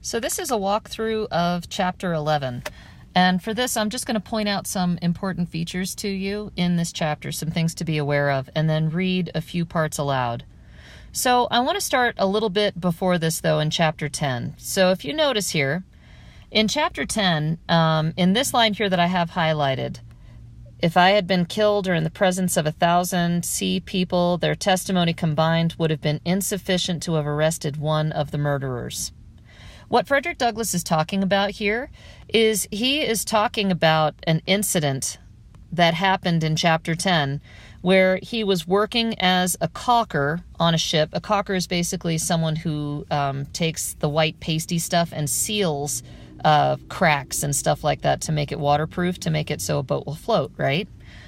So this is a walkthrough of chapter 11. And for this, I'm just going to point out some important features to you in this chapter, some things to be aware of, and then read a few parts aloud. So I want to start a little bit before this, though, in chapter 10. So if you notice here, in chapter 10, in this line here that I have highlighted, if I had been killed or in the presence of 1,000 sea people, their testimony combined would have been insufficient to have arrested one of the murderers. What Frederick Douglass is talking about here is he is talking about an incident that happened in chapter 10 where he was working as a caulker on a ship. A caulker is basically someone who takes the white pasty stuff and seals cracks and stuff like that to make it waterproof, to make it so a boat will float, right?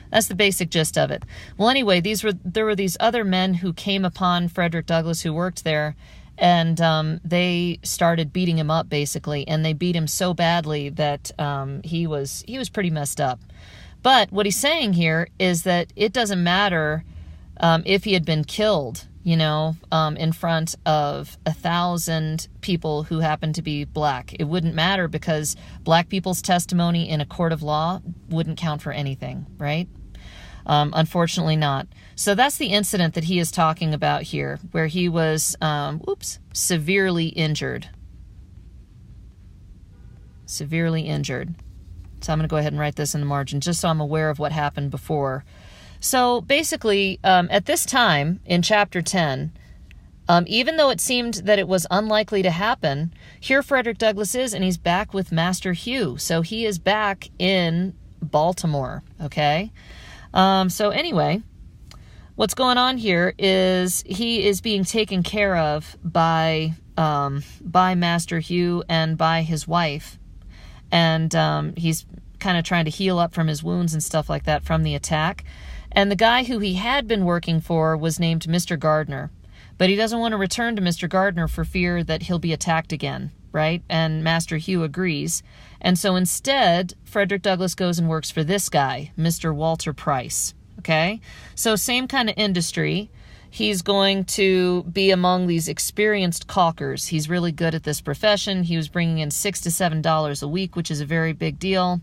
That's the basic gist of it. Well, anyway, there were these other men who came upon Frederick Douglass who worked there, and they started beating him up, basically, and they beat him so badly that he was pretty messed up. But what he's saying here is that it doesn't matter if he had been killed, in front of 1,000 people who happen to be black. It wouldn't matter because black people's testimony in a court of law wouldn't count for anything, right? Unfortunately not. So that's the incident that he is talking about here, where he was, severely injured. Severely injured. So I'm going to go ahead and write this in the margin just so I'm aware of what happened before. So basically, at this time in chapter 10, even though it seemed that it was unlikely to happen, here Frederick Douglass is, and he's back with Master Hugh. So he is back in Baltimore, okay? So anyway, what's going on here is he is being taken care of by Master Hugh and by his wife. And he's kind of trying to heal up from his wounds and stuff like that from the attack. And the guy who he had been working for was named Mr. Gardner. But he doesn't want to return to Mr. Gardner for fear that he'll be attacked again, right? And Master Hugh agrees. And so instead, Frederick Douglass goes and works for this guy, Mr. Walter Price, okay? So same kind of industry. He's going to be among these experienced caulkers. He's really good at this profession. He was bringing in $6 to $7 a week, which is a very big deal.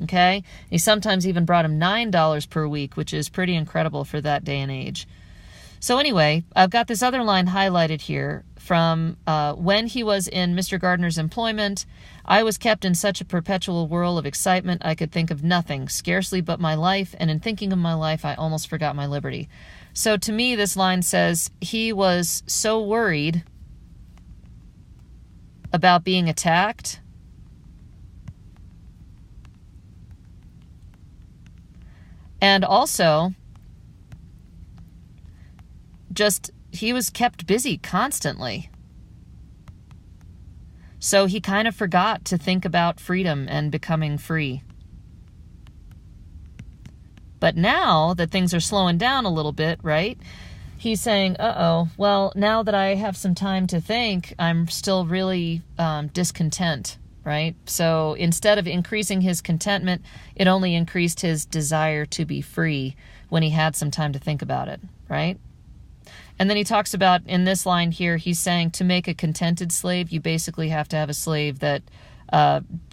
Okay? He sometimes even brought him $9 per week, which is pretty incredible for that day and age. So anyway, I've got this other line highlighted here from when he was in Mr. Gardner's employment. I was kept in such a perpetual whirl of excitement I could think of nothing, scarcely but my life, and in thinking of my life I almost forgot my liberty. So to me, this line says he was so worried about being attacked and also just he was kept busy constantly. So he kind of forgot to think about freedom and becoming free. But now that things are slowing down a little bit, right? He's saying, well, now that I have some time to think, I'm still really discontent, right? So instead of increasing his contentment, it only increased his desire to be free when he had some time to think about it, right? And then he talks about, in this line here, he's saying to make a contented slave, you basically have to have a slave that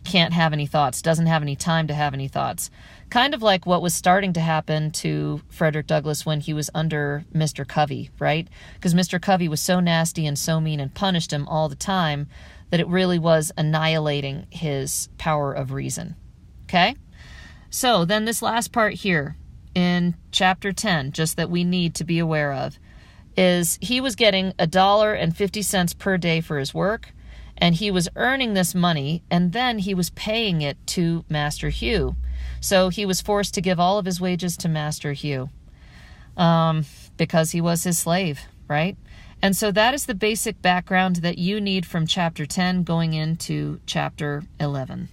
can't have any thoughts, doesn't have any time to have any thoughts. Kind of like what was starting to happen to Frederick Douglass when he was under Mr. Covey, right? Because Mr. Covey was so nasty and so mean and punished him all the time that it really was annihilating his power of reason. Okay? So then this last part here in chapter 10, just that we need to be aware of, is he was getting $1.50 per day for his work, and he was earning this money, and then he was paying it to Master Hugh. So he was forced to give all of his wages to Master Hugh because he was his slave, right? And so that is the basic background that you need from chapter 10 going into chapter 11.